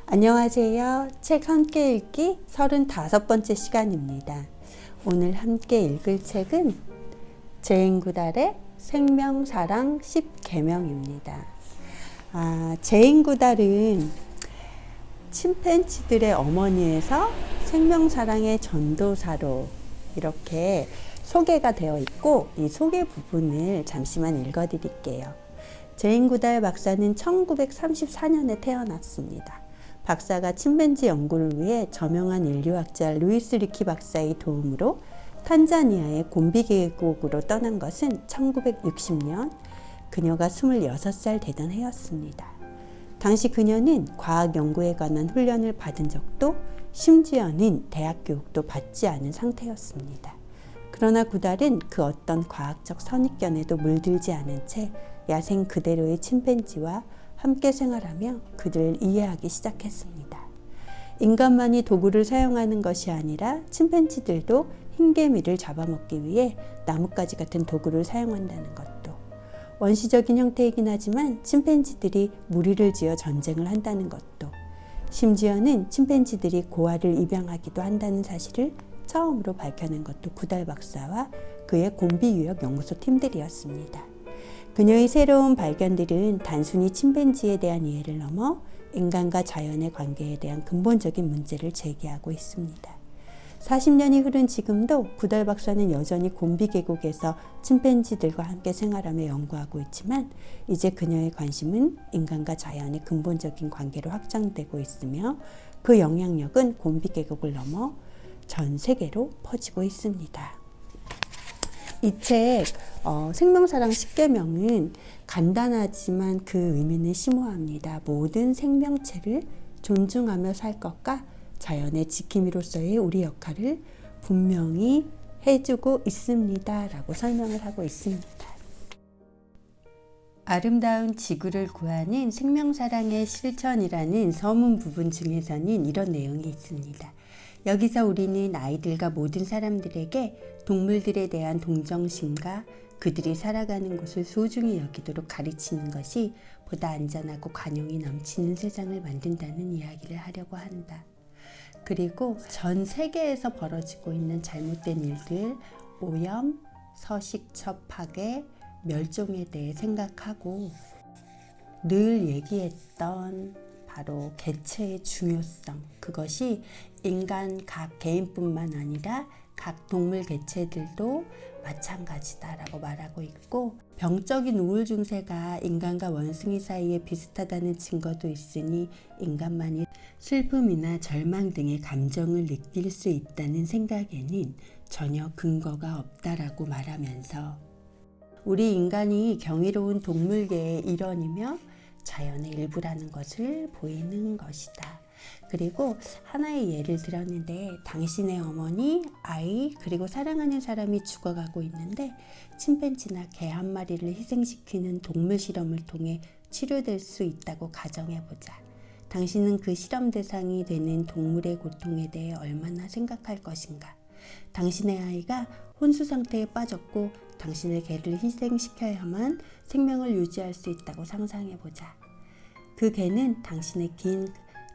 안녕하세요. 책 함께 읽기 35번째 시간입니다. 오늘 함께 읽을 책은 제인 구달의 생명, 사랑, 10계명입니다. 제인 구달은 침팬지들의 어머니에서 생명, 사랑의 전도사로 이렇게 소개가 되어 있고, 이 소개 부분을 잠시만 읽어 드릴게요. 제인 구달 박사는 1934년에 태어났습니다. 박사가 침팬지 연구를 위해 저명한 인류학자 루이스 리키 박사의 도움으로 탄자니아의 곰비 계곡으로 떠난 것은 1960년, 그녀가 26살 되던 해였습니다. 당시 그녀는 과학 연구에 관한 훈련을 받은 적도 심지어는 대학 교육도 받지 않은 상태였습니다. 그러나 구달은 그 어떤 과학적 선입견에도 물들지 않은 채 야생 그대로의 침팬지와 함께 생활하며 그들을 이해하기 시작했습니다. 인간만이 도구를 사용하는 것이 아니라 침팬지들도 흰개미를 잡아먹기 위해 나뭇가지 같은 도구를 사용한다는 것도, 원시적인 형태이긴 하지만 침팬지들이 무리를 지어 전쟁을 한다는 것도, 심지어는 침팬지들이 고아를 입양하기도 한다는 사실을 처음으로 밝혀낸 것도 구달 박사와 그의 곰비 유역 연구소 팀들이었습니다. 그녀의 새로운 발견들은 단순히 침팬지에 대한 이해를 넘어 인간과 자연의 관계에 대한 근본적인 문제를 제기하고 있습니다. 40년이 흐른 지금도 구달 박사는 여전히 곰비 계곡에서 침팬지들과 함께 생활하며 연구하고 있지만, 이제 그녀의 관심은 인간과 자연의 근본적인 관계로 확장되고 있으며 그 영향력은 곰비 계곡을 넘어 전 세계로 퍼지고 있습니다. 이 책 생명사랑 10계명은 간단하지만 그 의미는 심오합니다. 모든 생명체를 존중하며 살 것과 자연의 지킴이로서의 우리 역할을 분명히 해주고 있습니다 라고 설명을 하고 있습니다. 아름다운 지구를 구하는 생명사랑의 실천이라는 서문 부분 중에서는 이런 내용이 있습니다. 여기서 우리는 아이들과 모든 사람들에게 동물들에 대한 동정심과 그들이 살아가는 곳을 소중히 여기도록 가르치는 것이 보다 안전하고 관용이 넘치는 세상을 만든다는 이야기를 하려고 한다. 그리고 전 세계에서 벌어지고 있는 잘못된 일들, 오염, 서식처 파괴, 멸종에 대해 생각하고 늘 얘기했던 바로 개체의 중요성, 그것이 인간 각 개인뿐만 아니라 각 동물 개체들도 마찬가지다라고 말하고 있고, 병적인 우울 증세가 인간과 원숭이 사이에 비슷하다는 증거도 있으니 인간만이 슬픔이나 절망 등의 감정을 느낄 수 있다는 생각에는 전혀 근거가 없다라고 말하면서, 우리 인간이 경이로운 동물계의 일원이며 자연의 일부라는 것을 보이는 것이다. 그리고 하나의 예를 들었는데, 당신의 어머니, 아이, 그리고 사랑하는 사람이 죽어가고 있는데 침팬지나 개 한 마리를 희생시키는 동물 실험을 통해 치료될 수 있다고 가정해보자. 당신은 그 실험 대상이 되는 동물의 고통에 대해 얼마나 생각할 것인가? 당신의 아이가 혼수 상태에 빠졌고 당신의 개를 희생시켜야만 생명을 유지할 수 있다고 상상해보자. 그 개는 당신의 긴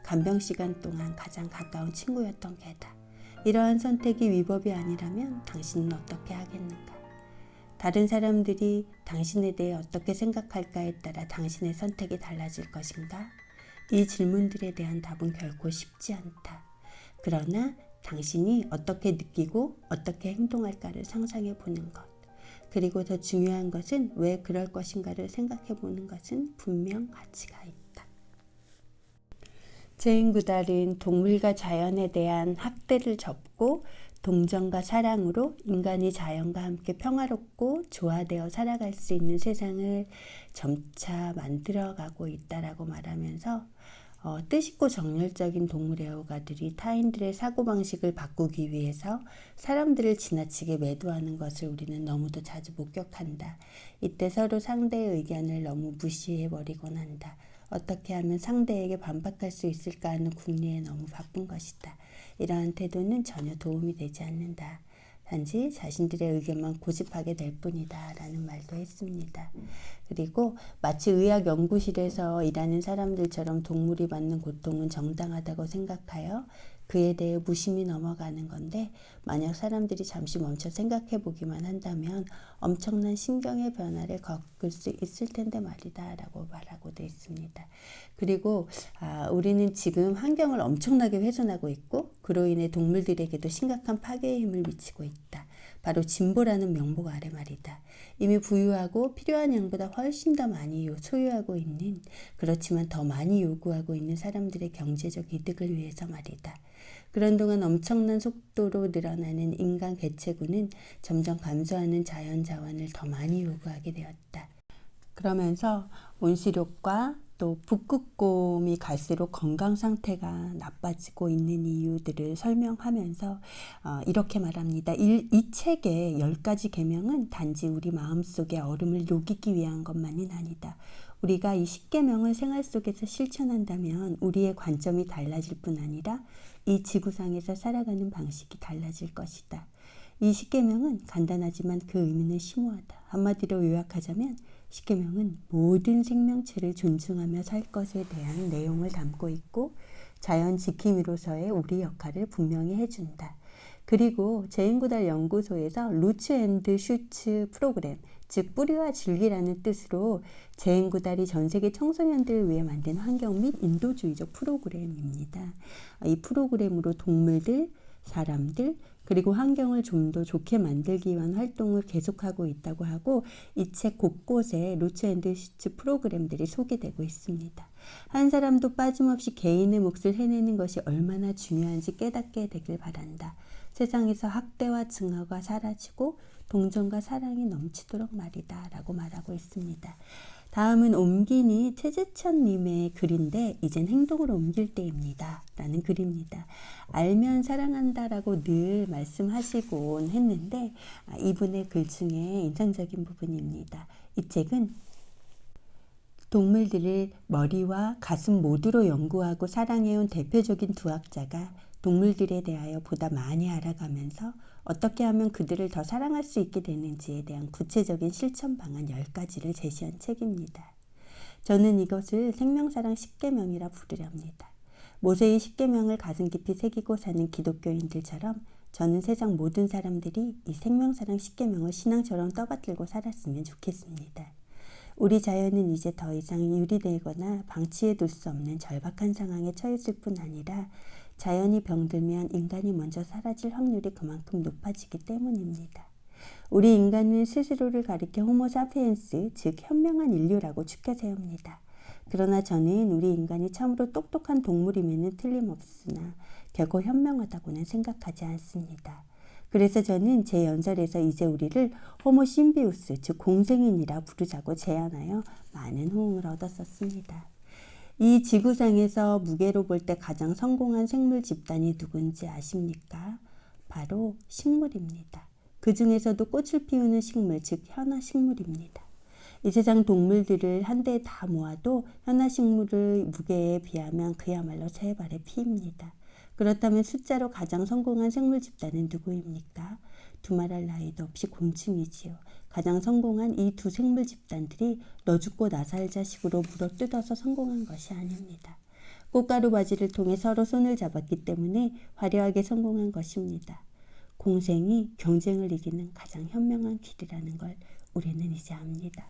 간병 시간 동안 가장 가까운 친구였던 개다. 이러한 선택이 위법이 아니라면 당신은 어떻게 하겠는가? 다른 사람들이 당신에 대해 어떻게 생각할까에 따라 당신의 선택이 달라질 것인가? 이 질문들에 대한 답은 결코 쉽지 않다. 그러나 당신이 어떻게 느끼고 어떻게 행동할까를 상상해 보는 것, 그리고 더 중요한 것은 왜 그럴 것인가를 생각해 보는 것은 분명 가치가 있다. 제인 구달은 동물과 자연에 대한 학대를 접고 동정과 사랑으로 인간이 자연과 함께 평화롭고 조화되어 살아갈 수 있는 세상을 점차 만들어가고 있다라고 말하면서, 뜻있고 정열적인 동물 애호가들이 타인들의 사고방식을 바꾸기 위해서 사람들을 지나치게 매도하는 것을 우리는 너무도 자주 목격한다. 이때 서로 상대의 의견을 너무 무시해버리곤 한다. 어떻게 하면 상대에게 반박할 수 있을까 하는 궁리에 너무 바쁜 것이다. 이러한 태도는 전혀 도움이 되지 않는다. 단지 자신들의 의견만 고집하게 될 뿐이다 라는 말도 했습니다. 그리고 마치 의학 연구실에서 일하는 사람들처럼 동물이 받는 고통은 정당하다고 생각하여 그에 대해 무심히 넘어가는 건데, 만약 사람들이 잠시 멈춰 생각해 보기만 한다면 엄청난 신경의 변화를 겪을 수 있을 텐데 말이다 라고 말하고 되어 있습니다. 그리고 우리는 지금 환경을 엄청나게 훼손하고 있고 그로 인해 동물들에게도 심각한 파괴의 힘을 미치고 있다. 바로 진보라는 명목 아래 말이다. 이미 부유하고 필요한 양보다 훨씬 더 많이 소유하고 있는, 그렇지만 더 많이 요구하고 있는 사람들의 경제적 이득을 위해서 말이다. 그런 동안 엄청난 속도로 늘어나는 인간 개체군은 점점 감소하는 자연 자원을 더 많이 요구하게 되었다. 그러면서 온실효과 또 북극곰이 갈수록 건강 상태가 나빠지고 있는 이유들을 설명하면서 이렇게 말합니다. 이 책의 10가지 계명은 단지 우리 마음속의 얼음을 녹이기 위한 것만은 아니다. 우리가 이 10계명을 생활 속에서 실천한다면 우리의 관점이 달라질 뿐 아니라 이 지구상에서 살아가는 방식이 달라질 것이다. 이 10계명은 간단하지만 그 의미는 심오하다. 한마디로 요약하자면 10계명은 모든 생명체를 존중하며 살 것에 대한 내용을 담고 있고 자연 지킴이로서의 우리 역할을 분명히 해준다. 그리고 제인구달 연구소에서 루츠 앤드 슈츠 프로그램, 즉 뿌리와 줄기라는 뜻으로 제인구달이 전 세계 청소년들을 위해 만든 환경 및 인도주의적 프로그램입니다. 이 프로그램으로 동물들, 사람들, 그리고 환경을 좀 더 좋게 만들기 위한 활동을 계속하고 있다고 하고, 이 책 곳곳에 루츠 앤드 슈츠 프로그램들이 소개되고 있습니다. 한 사람도 빠짐없이 개인의 몫을 해내는 것이 얼마나 중요한지 깨닫게 되길 바란다. 세상에서 학대와 증오가 사라지고 동정과 사랑이 넘치도록 말이다 라고 말하고 있습니다. 다음은 옮기니 최재천님의 글인데, 이젠 행동으로 옮길 때입니다 라는 글입니다. 알면 사랑한다 라고 늘 말씀하시곤 했는데 이분의 글 중에 인상적인 부분입니다. 이 책은 동물들을 머리와 가슴 모두로 연구하고 사랑해온 대표적인 두 학자가 동물들에 대하여 보다 많이 알아가면서 어떻게 하면 그들을 더 사랑할 수 있게 되는지에 대한 구체적인 실천 방안 10가지를 제시한 책입니다. 저는 이것을 생명사랑 10계명이라 부르렵니다. 모세의 10계명을 가슴 깊이 새기고 사는 기독교인들처럼 저는 세상 모든 사람들이 이 생명사랑 10계명을 신앙처럼 떠받들고 살았으면 좋겠습니다. 우리 자연은 이제 더 이상 유리되거나 방치해 둘 수 없는 절박한 상황에 처했을 뿐 아니라 자연이 병들면 인간이 먼저 사라질 확률이 그만큼 높아지기 때문입니다. 우리 인간은 스스로를 가리켜 호모사피엔스, 즉 현명한 인류라고 축켜 세웁니다. 그러나 저는 우리 인간이 참으로 똑똑한 동물임에는 틀림없으나 결코 현명하다고는 생각하지 않습니다. 그래서 저는 제 연설에서 이제 우리를 호모 심비우스, 즉 공생인이라 부르자고 제안하여 많은 호응을 얻었었습니다. 이 지구상에서 무게로 볼 때 가장 성공한 생물 집단이 누군지 아십니까? 바로 식물입니다. 그 중에서도 꽃을 피우는 식물, 즉 현아식물입니다. 이 세상 동물들을 한데 다 모아도 현아식물의 무게에 비하면 그야말로 세 발의 피입니다. 그렇다면 숫자로 가장 성공한 생물 집단은 누구입니까? 두말할 나위도 없이 곤충이지요. 가장 성공한 이 두 생물 집단들이 너 죽고 나 살자식으로 물어뜯어서 성공한 것이 아닙니다. 꽃가루 바지를 통해 서로 손을 잡았기 때문에 화려하게 성공한 것입니다. 공생이 경쟁을 이기는 가장 현명한 길이라는 걸 우리는 이제 압니다.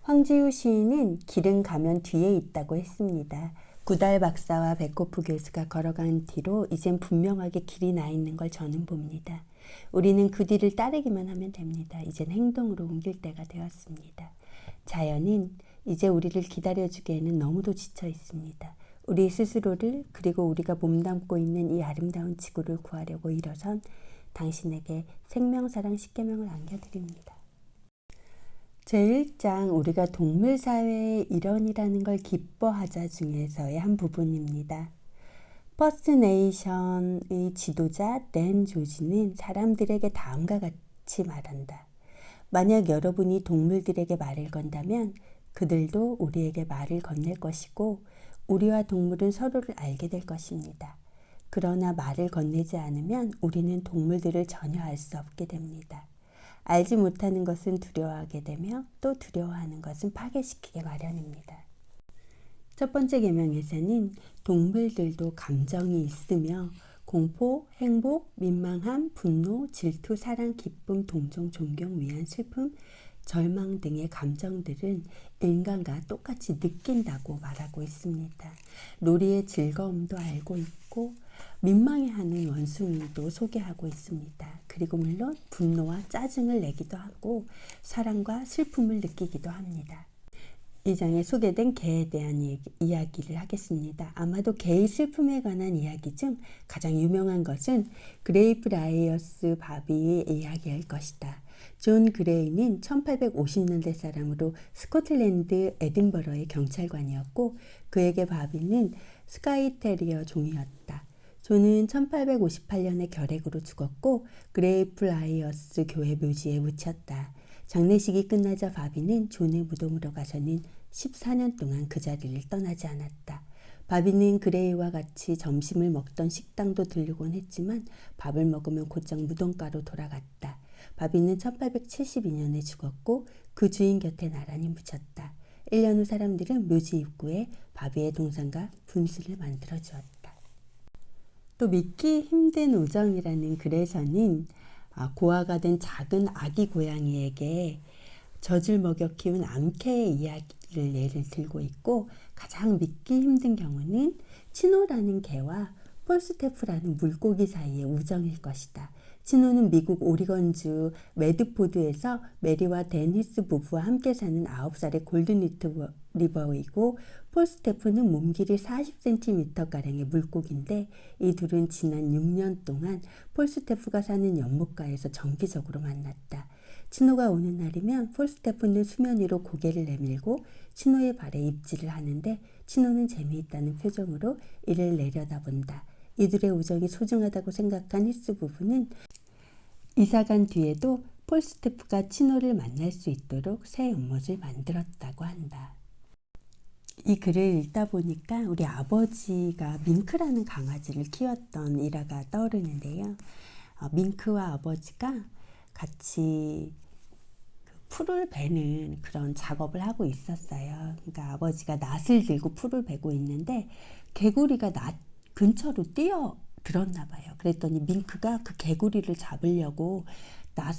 황지우 시인은 길은 가면 뒤에 있다고 했습니다. 구달 박사와 배코프 교수가 걸어간 뒤로 이젠 분명하게 길이 나 있는 걸 저는 봅니다. 우리는 그 뒤를 따르기만 하면 됩니다. 이젠 행동으로 옮길 때가 되었습니다. 자연은 이제 우리를 기다려주기에는 너무도 지쳐 있습니다. 우리 스스로를, 그리고 우리가 몸담고 있는 이 아름다운 지구를 구하려고 일어선 당신에게 생명사랑 10계명을 안겨드립니다. 제1장 우리가 동물사회의 일원이라는 걸 기뻐하자 중에서의 한 부분입니다. 퍼스트 네이션의 지도자 댄 조지는 사람들에게 다음과 같이 말한다. 만약 여러분이 동물들에게 말을 건다면 그들도 우리에게 말을 건넬 것이고 우리와 동물은 서로를 알게 될 것입니다. 그러나 말을 건네지 않으면 우리는 동물들을 전혀 알 수 없게 됩니다. 알지 못하는 것은 두려워하게 되며 또 두려워하는 것은 파괴시키게 마련입니다. 첫 번째 계명에서는 동물들도 감정이 있으며 공포, 행복, 민망함, 분노, 질투, 사랑, 기쁨, 동정, 존경, 위안, 슬픔, 절망 등의 감정들은 인간과 똑같이 느낀다고 말하고 있습니다. 놀이의 즐거움도 알고 있고 민망해하는 원숭이도 소개하고 있습니다. 그리고 물론 분노와 짜증을 내기도 하고 사랑과 슬픔을 느끼기도 합니다. 이 장에 소개된 개에 대한 이야기를 하겠습니다. 아마도 개의 슬픔에 관한 이야기 중 가장 유명한 것은 그레이프라이어스 바비의 이야기일 것이다. 존 그레이는 1850년대 사람으로 스코틀랜드 에든버러의 경찰관이었고 그에게 바비는 스카이 테리어 종이었다. 존은 1858년에 결핵으로 죽었고 그레이프라이어스 교회 묘지에 묻혔다. 장례식이 끝나자 바비는 존의 무덤으로 가서는 14년 동안 그 자리를 떠나지 않았다. 바비는 그레이와 같이 점심을 먹던 식당도 들르곤 했지만 밥을 먹으면 곧장 무덤가로 돌아갔다. 바비는 1872년에 죽었고 그 주인 곁에 나란히 묻혔다. 1년 후 사람들은 묘지 입구에 바비의 동상과 분수를 만들어 주었다. 또 믿기 힘든 우정이라는 글에서는 고아가 된 작은 아기 고양이에게 젖을 먹여 키운 암캐의 이야기를 예를 들고 있고 가장 믿기 힘든 경우는 치노라는 개와 폴스테프라는 물고기 사이의 우정일 것이다. 치노는 미국 오리건주 매드포드에서 메리와 데니스 부부와 함께 사는 9살의 골든 리트리버이고 폴스테프는 몸길이 40cm가량의 물고기인데 이 둘은 지난 6년 동안 폴스테프가 사는 연못가에서 정기적으로 만났다. 치노가 오는 날이면 폴스테프는 수면 위로 고개를 내밀고 치노의 발에 입질을 하는데 치노는 재미있다는 표정으로 이를 내려다본다. 이들의 우정이 소중하다고 생각한 히스 부부는 이사간 뒤에도 폴스테프가 치노를 만날 수 있도록 새 연못을 만들었다고 한다. 이 글을 읽다 보니까 우리 아버지가 밍크라는 강아지를 키웠던 일화가 떠오르는데요. 밍크와 아버지가 같이 풀을 베는 그런 작업을 하고 있었어요. 그러니까 아버지가 낫을 들고 풀을 베고 있는데 개구리가 낫 근처로 뛰어들었나 봐요. 그랬더니 밍크가 그 개구리를 잡으려고 낫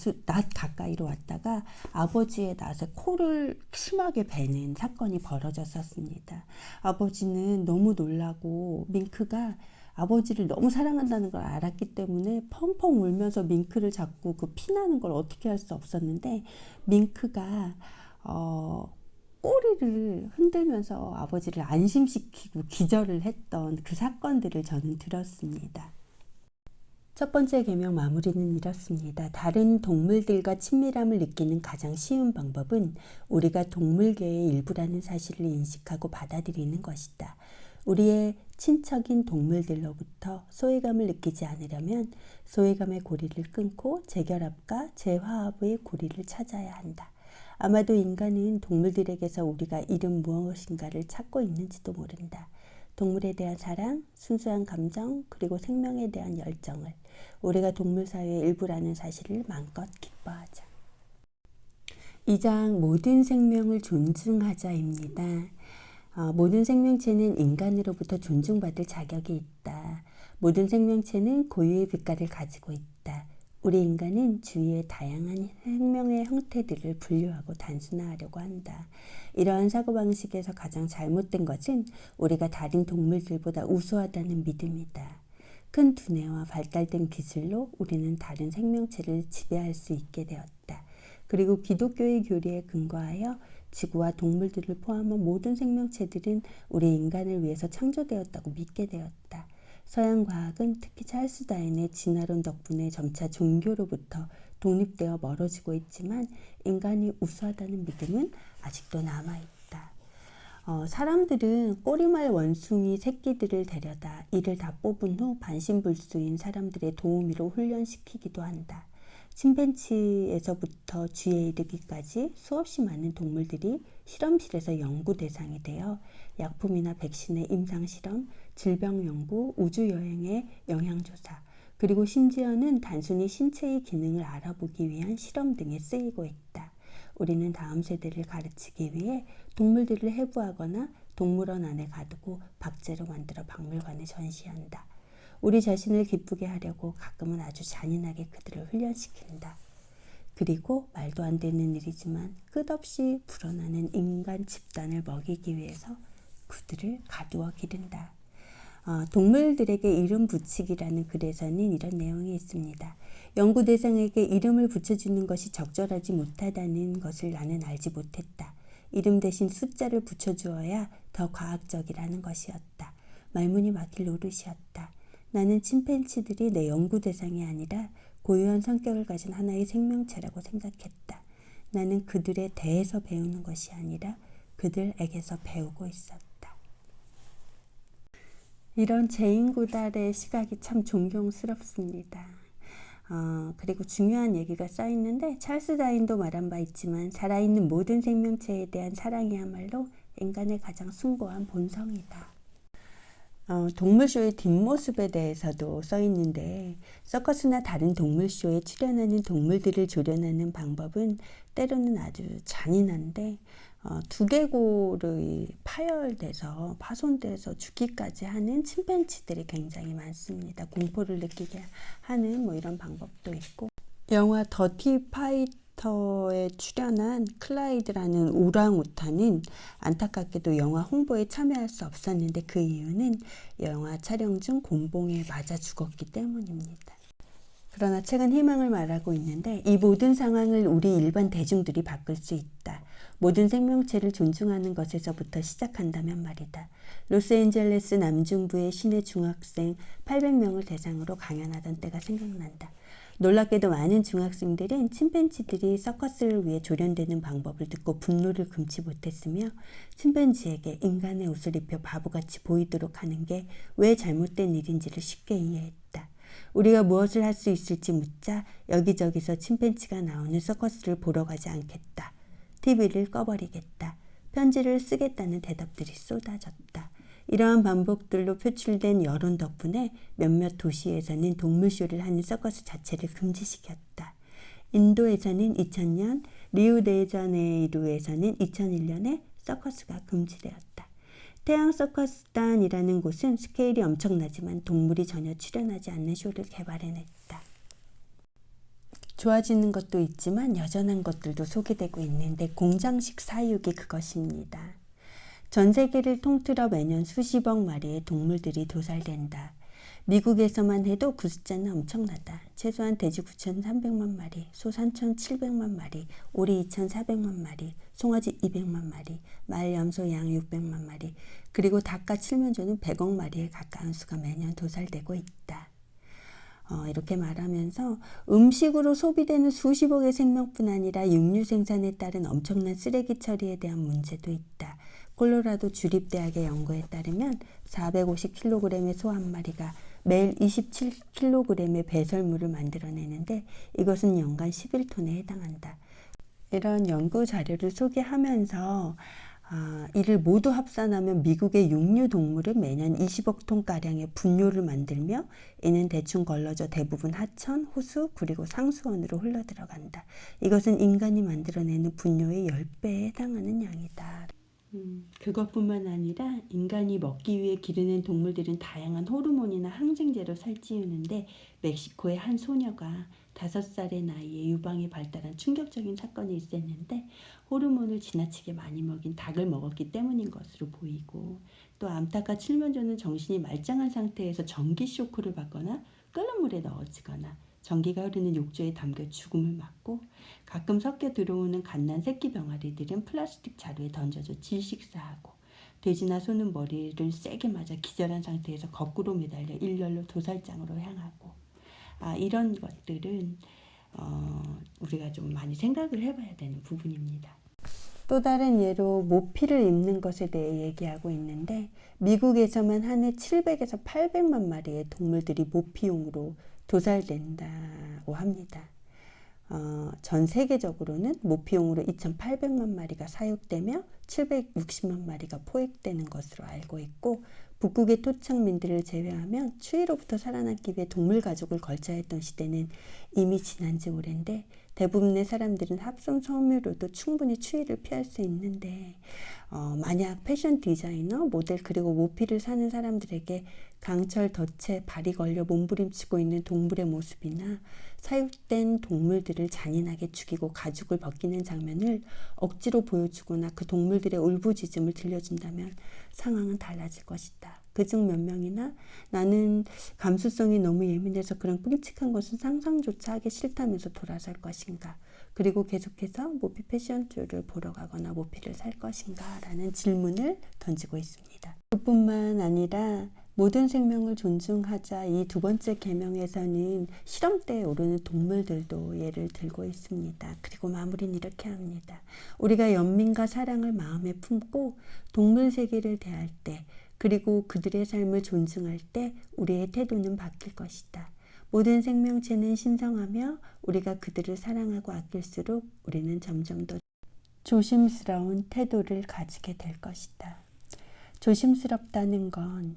가까이로 왔다가 아버지의 낫에 코를 심하게 베는 사건이 벌어졌었습니다. 아버지는 너무 놀라고 밍크가 아버지를 너무 사랑한다는 걸 알았기 때문에 펑펑 울면서 밍크를 잡고 그 피나는 걸 어떻게 할 수 없었는데 밍크가 꼬리를 흔들면서 아버지를 안심시키고 기절을 했던 그 사건들을 저는 들었습니다. 첫 번째 계명 마무리는 이렇습니다. 다른 동물들과 친밀함을 느끼는 가장 쉬운 방법은 우리가 동물계의 일부라는 사실을 인식하고 받아들이는 것이다. 우리의 친척인 동물들로부터 소외감을 느끼지 않으려면 소외감의 고리를 끊고 재결합과 재화합의 고리를 찾아야 한다. 아마도 인간은 동물들에게서 우리가 잃은 무엇인가를 찾고 있는지도 모른다. 동물에 대한 사랑, 순수한 감정, 그리고 생명에 대한 열정을 우리가 동물 사회의 일부라는 사실을 마음껏 기뻐하자. 2장 모든 생명을 존중하자입니다. 모든 생명체는 인간으로부터 존중받을 자격이 있다. 모든 생명체는 고유의 빛깔을 가지고 있다. 우리 인간은 주위의 다양한 생명의 형태들을 분류하고 단순화하려고 한다. 이러한 사고방식에서 가장 잘못된 것은 우리가 다른 동물들보다 우수하다는 믿음이다. 큰 두뇌와 발달된 기술로 우리는 다른 생명체를 지배할 수 있게 되었다. 그리고 기독교의 교리에 근거하여 지구와 동물들을 포함한 모든 생명체들은 우리 인간을 위해서 창조되었다고 믿게 되었다. 서양 과학은 특히 찰스 다윈의 진화론 덕분에 점차 종교로부터 독립되어 멀어지고 있지만 인간이 우수하다는 믿음은 아직도 남아있다. 사람들은 꼬리말 원숭이 새끼들을 데려다 이를 다 뽑은 후 반신불수인 사람들의 도우미로 훈련시키기도 한다. 침팬지에서부터 쥐에 이르기까지 수없이 많은 동물들이 실험실에서 연구 대상이 되어 약품이나 백신의 임상실험, 질병 연구, 우주여행의 영양조사, 그리고 심지어는 단순히 신체의 기능을 알아보기 위한 실험 등에 쓰이고 있다. 우리는 다음 세대를 가르치기 위해 동물들을 해부하거나 동물원 안에 가두고 박제로 만들어 박물관에 전시한다. 우리 자신을 기쁘게 하려고 가끔은 아주 잔인하게 그들을 훈련시킨다. 그리고 말도 안 되는 일이지만 끝없이 불어나는 인간 집단을 먹이기 위해서 그들을 가두어 기른다. 동물들에게 이름 붙이기라는 글에서는 이런 내용이 있습니다. 연구 대상에게 이름을 붙여주는 것이 적절하지 못하다는 것을 나는 알지 못했다. 이름 대신 숫자를 붙여주어야 더 과학적이라는 것이었다. 말문이 막힐 노릇이었다. 나는 침팬지들이 내 연구 대상이 아니라 고유한 성격을 가진 하나의 생명체라고 생각했다. 나는 그들에 대해서 배우는 것이 아니라 그들에게서 배우고 있었다. 이런 제인구달의 시각이 참 존경스럽습니다. 그리고 중요한 얘기가 써있는데 찰스 다윈도 말한 바 있지만 살아있는 모든 생명체에 대한 사랑이야말로 인간의 가장 숭고한 본성이다. 동물쇼의 뒷모습에 대해서도 써있는데 서커스나 다른 동물쇼에 출연하는 동물들을 조련하는 방법은 때로는 아주 잔인한데 두개골이 파열돼서 파손돼서 죽기까지 하는 침팬지들이 굉장히 많습니다. 공포를 느끼게 하는 이런 방법도 있고 영화 더티 파이터에 출연한 클라이드라는 오랑우탄은 안타깝게도 영화 홍보에 참여할 수 없었는데 그 이유는 영화 촬영 중 곤봉에 맞아 죽었기 때문입니다. 그러나 책은 희망을 말하고 있는데 이 모든 상황을 우리 일반 대중들이 바꿀 수 있다. 모든 생명체를 존중하는 것에서부터 시작한다면 말이다. 로스앤젤레스 남중부의 시내 중학생 800명을 대상으로 강연하던 때가 생각난다. 놀랍게도 많은 중학생들은 침팬지들이 서커스를 위해 조련되는 방법을 듣고 분노를 금치 못했으며 침팬지에게 인간의 옷을 입혀 바보같이 보이도록 하는 게 왜 잘못된 일인지를 쉽게 이해했다. 우리가 무엇을 할 수 있을지 묻자 여기저기서 침팬지가 나오는 서커스를 보러 가지 않겠다. TV를 꺼버리겠다. 편지를 쓰겠다는 대답들이 쏟아졌다. 이러한 반복들로 표출된 여론 덕분에 몇몇 도시에서는 동물쇼를 하는 서커스 자체를 금지시켰다. 인도에서는 2000년, 리우데자네이루에서는 2001년에 서커스가 금지되었다. 태양 서커스단이라는 곳은 스케일이 엄청나지만 동물이 전혀 출연하지 않는 쇼를 개발해냈다. 좋아지는 것도 있지만 여전한 것들도 소개되고 있는데 공장식 사육이 그것입니다. 전 세계를 통틀어 매년 수십억 마리의 동물들이 도살된다. 미국에서만 해도 그 숫자는 엄청나다. 최소한 돼지 9,300만 마리, 소 3,700만 마리, 오리 2,400만 마리, 송아지 200만 마리, 말, 염소, 양 600만 마리, 그리고 닭과 칠면조는 100억 마리에 가까운 수가 매년 도살되고 있다. 이렇게 말하면서 음식으로 소비되는 수십억의 생명뿐 아니라 육류 생산에 따른 엄청난 쓰레기 처리에 대한 문제도 있다. 콜로라도 주립대학의 연구에 따르면 450kg의 소 한 마리가 매일 27kg의 배설물을 만들어내는데 이것은 연간 11톤에 해당한다. 이런 연구 자료를 소개하면서 이를 모두 합산하면 미국의 육류 동물은 매년 20억 톤가량의 분뇨를 만들며 이는 대충 걸러져 대부분 하천, 호수, 그리고 상수원으로 흘러들어간다. 이것은 인간이 만들어내는 분뇨의 10배에 해당하는 양이다. 그것뿐만 아니라 인간이 먹기 위해 기르는 동물들은 다양한 호르몬이나 항생제로 살찌우는데 멕시코의 한 소녀가 5살의 나이에 유방이 발달한 충격적인 사건이 있었는데 호르몬을 지나치게 많이 먹인 닭을 먹었기 때문인 것으로 보이고 또 암탉과 칠면조는 정신이 말짱한 상태에서 전기 쇼크를 받거나 끓는 물에 넣어지거나 전기가 흐르는 욕조에 담겨 죽음을 맞고 가끔 섞여 들어오는 갓난 새끼 병아리들은 플라스틱 자루에 던져져 질식사하고 돼지나 소는 머리를 세게 맞아 기절한 상태에서 거꾸로 매달려 일렬로 도살장으로 향하고 이런 것들은 우리가 좀 많이 생각을 해봐야 되는 부분입니다. 또 다른 예로 모피를 입는 것에 대해 얘기하고 있는데 미국에서만 한 해 700에서 800만 마리의 동물들이 모피용으로 도살된다고 합니다. 전 세계적으로는 모피용으로 2,800만 마리가 사육되며 760만 마리가 포획되는 것으로 알고 있고, 북극의 토착민들을 제외하면 추위로부터 살아남기 위해 동물 가죽을 걸쳐야 했던 시대는 이미 지난 지 오랜데, 대부분의 사람들은 합성 섬유로도 충분히 추위를 피할 수 있는데, 만약 패션 디자이너, 모델 그리고 모피를 사는 사람들에게 강철 덫에 발이 걸려 몸부림치고 있는 동물의 모습이나 사육된 동물들을 잔인하게 죽이고 가죽을 벗기는 장면을 억지로 보여주거나 그 동물들의 울부짖음을 들려준다면 상황은 달라질 것이다. 그중 몇 명이나 나는 감수성이 너무 예민해서 그런 끔찍한 것은 상상조차 하기 싫다면서 돌아설 것인가? 그리고 계속해서 모피 패션쇼를 보러 가거나 모피를 살 것인가? 라는 질문을 던지고 있습니다. 그뿐만 아니라 모든 생명을 존중하자, 이 두 번째 계명에서는 실험대에 오르는 동물들도 예를 들고 있습니다. 그리고 마무리는 이렇게 합니다. 우리가 연민과 사랑을 마음에 품고 동물 세계를 대할 때, 그리고 그들의 삶을 존중할 때 우리의 태도는 바뀔 것이다. 모든 생명체는 신성하며 우리가 그들을 사랑하고 아낄수록 우리는 점점 더 조심스러운 태도를 가지게 될 것이다. 조심스럽다는 건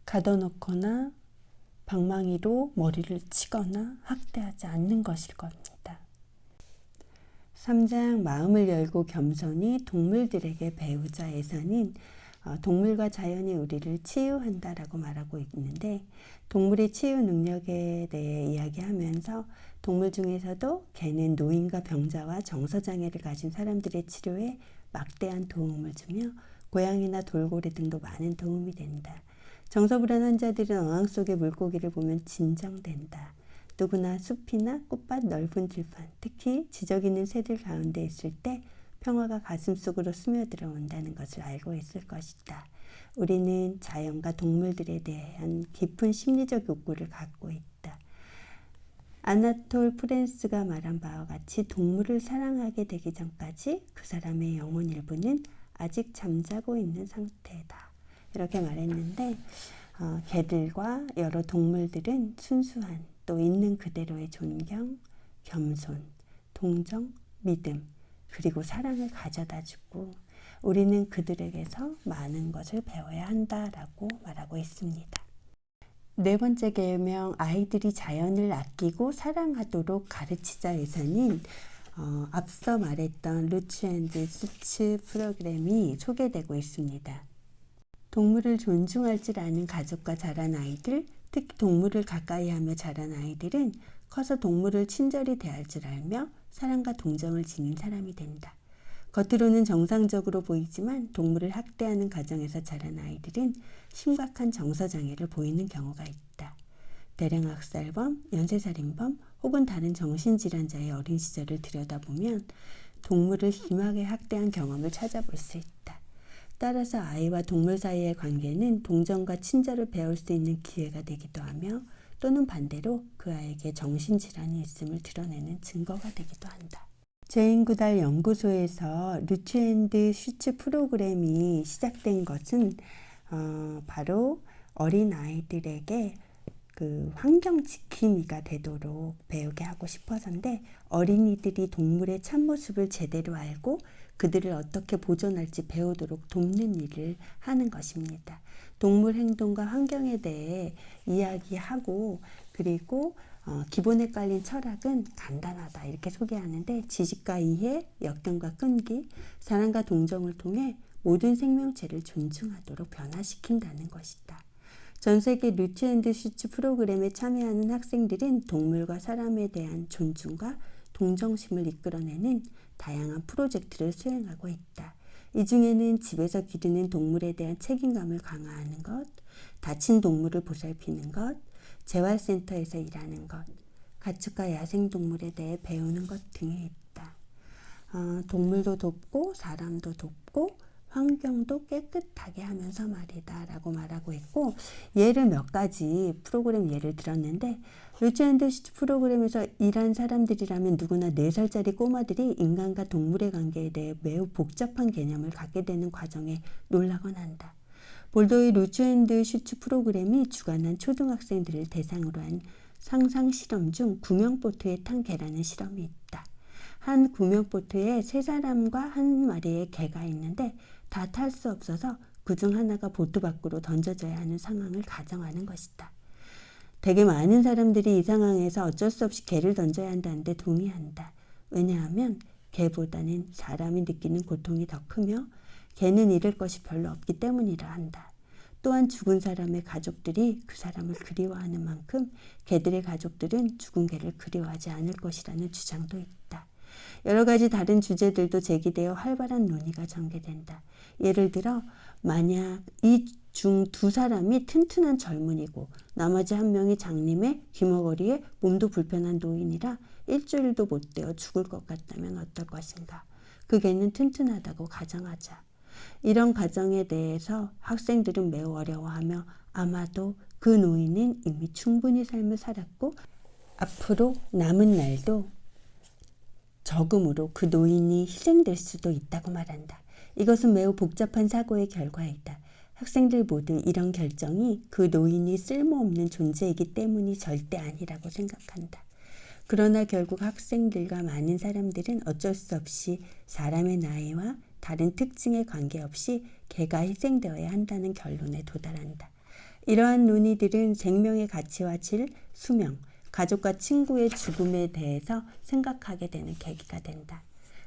가둬놓거나 방망이로 머리를 치거나 학대하지 않는 것일 겁니다. 3장 마음을 열고 겸손히 동물들에게 배우자에서는 동물과 자연이 우리를 치유한다라고 말하고 있는데, 동물의 치유 능력에 대해 이야기하면서 동물 중에서도 개는 노인과 병자와 정서장애를 가진 사람들의 치료에 막대한 도움을 주며 고양이나 돌고래 등도 많은 도움이 된다. 정서불안 환자들은 어항 속의 물고기를 보면 진정된다. 누구나 숲이나 꽃밭 넓은 들판, 특히 지적 있는 새들 가운데 있을 때 평화가 가슴속으로 스며들어 온다는 것을 알고 있을 것이다. 우리는 자연과 동물들에 대한 깊은 심리적 욕구를 갖고 있다. 아나톨 프란스가 말한 바와 같이 동물을 사랑하게 되기 전까지 그 사람의 영혼 일부는 아직 잠자고 있는 상태다. 이렇게 말했는데, 개들과 여러 동물들은 순수한, 또 있는 그대로의 존경, 겸손, 동정, 믿음, 그리고 사랑을 가져다주고 우리는 그들에게서 많은 것을 배워야 한다라고 말하고 있습니다. 네 번째 계명, 아이들이 자연을 아끼고 사랑하도록 가르치자에서는 앞서 말했던 루츠 앤드 수츠 프로그램이 소개되고 있습니다. 동물을 존중할 줄 아는 가족과 자란 아이들, 특히 동물을 가까이 하며 자란 아이들은 커서 동물을 친절히 대할 줄 알며 사랑과 동정을 지닌 사람이 된다. 겉으로는 정상적으로 보이지만 동물을 학대하는 가정에서 자란 아이들은 심각한 정서장애를 보이는 경우가 있다. 대량학살범, 연쇄살인범 혹은 다른 정신질환자의 어린 시절을 들여다보면 동물을 심하게 학대한 경험을 찾아볼 수 있다. 따라서 아이와 동물 사이의 관계는 동정과 친절을 배울 수 있는 기회가 되기도 하며, 또는 반대로 그 아이에게 정신질환이 있음을 드러내는 증거가 되기도 한다. 제인구달 연구소에서 루츠 앤드 슈츠 프로그램이 시작된 것은 바로 어린 아이들에게 그 환경 지킴이가 되도록 배우게 하고 싶어서인데, 어린이들이 동물의 참모습을 제대로 알고 그들을 어떻게 보존할지 배우도록 돕는 일을 하는 것입니다. 동물 행동과 환경에 대해 이야기하고, 그리고 기본에 깔린 철학은 간단하다 이렇게 소개하는데, 지식과 이해, 역경과 끈기, 사랑과 동정을 통해 모든 생명체를 존중하도록 변화시킨다는 것이다. 전 세계 루츠 앤드 슈츠 프로그램에 참여하는 학생들은 동물과 사람에 대한 존중과 동정심을 이끌어내는 다양한 프로젝트를 수행하고 있다. 이 중에는 집에서 기르는 동물에 대한 책임감을 강화하는 것, 다친 동물을 보살피는 것, 재활센터에서 일하는 것, 가축과 야생동물에 대해 배우는 것 등이 있다. 동물도 돕고 사람도 돕고 환경도 깨끗하게 하면서 말이다 라고 말하고 있고, 예를 몇 가지 프로그램 예를 들었는데, 루츠 앤드 슈츠 프로그램에서 일한 사람들이라면 누구나 4살짜리 꼬마들이 인간과 동물의 관계에 대해 매우 복잡한 개념을 갖게 되는 과정에 놀라곤 한다. 볼더의 루츠 앤드 슈츠 프로그램이 주관한 초등학생들을 대상으로 한 상상 실험 중 구명보트에 탄 개라는 실험이 있다. 한 구명보트에 3사람과 한 마리의 개가 있는데 다 탈 수 없어서 그중 하나가 보트 밖으로 던져져야 하는 상황을 가정하는 것이다. 되게 많은 사람들이 이 상황에서 어쩔 수 없이 개를 던져야 한다는데 동의한다. 왜냐하면 개보다는 사람이 느끼는 고통이 더 크며 개는 잃을 것이 별로 없기 때문이라 한다. 또한 죽은 사람의 가족들이 그 사람을 그리워하는 만큼 개들의 가족들은 죽은 개를 그리워하지 않을 것이라는 주장도 있다. 여러 가지 다른 주제들도 제기되어 활발한 논의가 전개된다. 예를 들어 만약 이 중 2사람이 튼튼한 젊은이고 나머지 1명이 장님의 귀머거리에 몸도 불편한 노인이라 일주일도 못 되어 죽을 것 같다면 어떨 것인가. 그 개는 튼튼하다고 가정하자. 이런 가정에 대해서 학생들은 매우 어려워하며 아마도 그 노인은 이미 충분히 삶을 살았고 앞으로 남은 날도 적음으로 그 노인이 희생될 수도 있다고 말한다. 이것은 매우 복잡한 사고의 결과이다. 학생들 모두 이런 결정이 그 노인이 쓸모없는 존재이기 때문이 절대 아니라고 생각한다. 그러나 결국 학생들과 많은 사람들은 어쩔 수 없이 사람의 나이와 다른 특징에 관계없이 개가 희생되어야 한다는 결론에 도달한다. 이러한 논의들은 생명의 가치와 질, 수명, 가족과 친구의 죽음에 대해서 생각하게 되는 계기가 된다.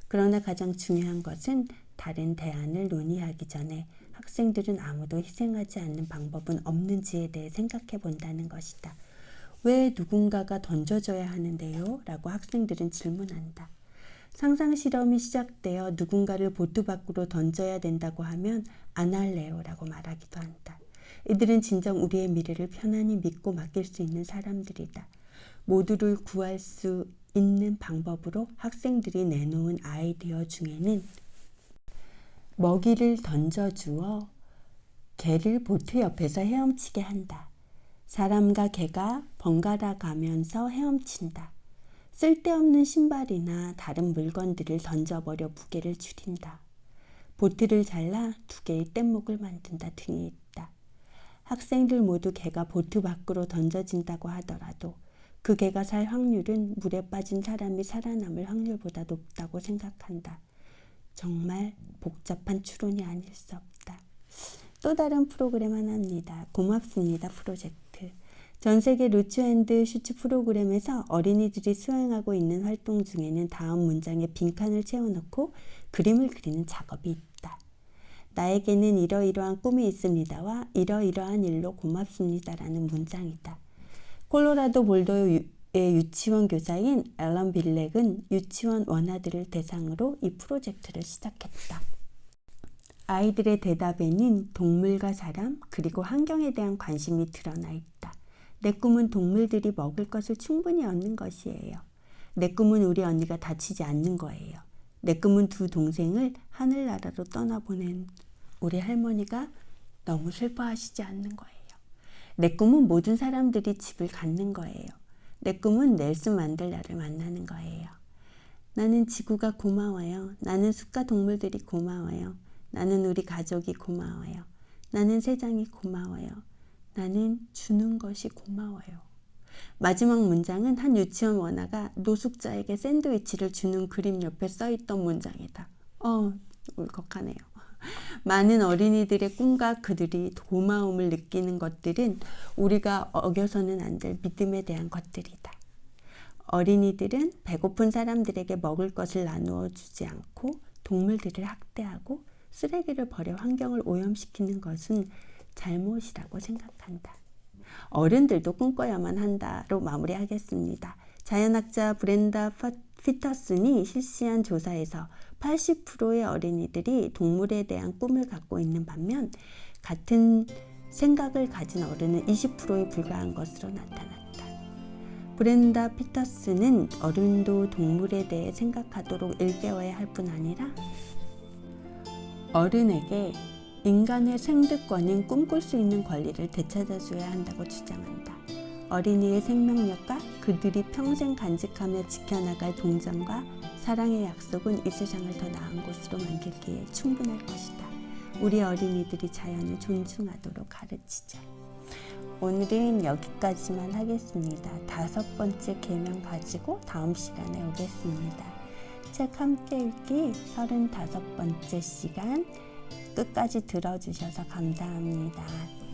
그러나 가장 중요한 것은 다른 대안을 논의하기 전에 학생들은 아무도 희생하지 않는 방법은 없는지에 대해 생각해 본다는 것이다. 왜 누군가가 던져져야 하는데요? 라고 학생들은 질문한다. 상상 실험이 시작되어 누군가를 보트 밖으로 던져야 된다고 하면 안 할래요 라고 말하기도 한다. 이들은 진정 우리의 미래를 편안히 믿고 맡길 수 있는 사람들이다. 모두를 구할 수 있는 방법으로 학생들이 내놓은 아이디어 중에는 먹이를 던져주어 개를 보트 옆에서 헤엄치게 한다. 사람과 개가 번갈아 가면서 헤엄친다. 쓸데없는 신발이나 다른 물건들을 던져버려 무게를 줄인다. 보트를 잘라 2개의 뗏목을 만든다 등이 있다. 학생들 모두 개가 보트 밖으로 던져진다고 하더라도 그 개가 살 확률은 물에 빠진 사람이 살아남을 확률보다 높다고 생각한다. 정말 복잡한 추론이 아닐 수 없다. 또 다른 프로그램 하나입니다. 고맙습니다 프로젝트. 전 세계 루츠 앤드 슈츠 프로그램에서 어린이들이 수행하고 있는 활동 중에는 다음 문장에 빈칸을 채워넣고 그림을 그리는 작업이 있다. 나에게는 이러이러한 꿈이 있습니다와 이러이러한 일로 고맙습니다라는 문장이다. 콜로라도 볼더의 유치원 교사인 앨런 빌렉은 유치원 원아들을 대상으로 이 프로젝트를 시작했다. 아이들의 대답에는 동물과 사람 그리고 환경에 대한 관심이 드러나 있다. 내 꿈은 동물들이 먹을 것을 충분히 얻는 것이에요. 내 꿈은 우리 언니가 다치지 않는 거예요. 내 꿈은 2 동생을 하늘나라로 떠나보낸 우리 할머니가 너무 슬퍼하시지 않는 거예요. 내 꿈은 모든 사람들이 집을 갖는 거예요. 내 꿈은 넬슨 만델라를 만나는 거예요. 나는 지구가 고마워요. 나는 숲과 동물들이 고마워요. 나는 우리 가족이 고마워요. 나는 세상이 고마워요. 나는 주는 것이 고마워요. 마지막 문장은 한 유치원 원아가 노숙자에게 샌드위치를 주는 그림 옆에 써있던 문장이다. 울컥하네요. 많은 어린이들의 꿈과 그들이 고마움을 느끼는 것들은 우리가 어겨서는 안 될 믿음에 대한 것들이다. 어린이들은 배고픈 사람들에게 먹을 것을 나누어 주지 않고 동물들을 학대하고 쓰레기를 버려 환경을 오염시키는 것은 잘못이라고 생각한다. 어른들도 꿈꿔야만 한다로 마무리하겠습니다. 자연학자 브렌다 피터슨이 실시한 조사에서 80%의 어린이들이 동물에 대한 꿈을 갖고 있는 반면 같은 생각을 가진 어른은 20%에 불과한 것으로 나타났다. 브렌다 피터슨은 어른도 동물에 대해 생각하도록 일깨워야 할 뿐 아니라 어른에게 인간의 생득권인 꿈꿀 수 있는 권리를 되찾아줘야 한다고 주장한다. 어린이의 생명력과 그들이 평생 간직하며 지켜나갈 동정과 사랑의 약속은 이 세상을 더 나은 곳으로 만들기에 충분할 것이다. 우리 어린이들이 자연을 존중하도록 가르치자. 오늘은 여기까지만 하겠습니다. 5번째 계명 가지고 다음 시간에 오겠습니다. 책 함께 읽기 35번째 시간 끝까지 들어주셔서 감사합니다.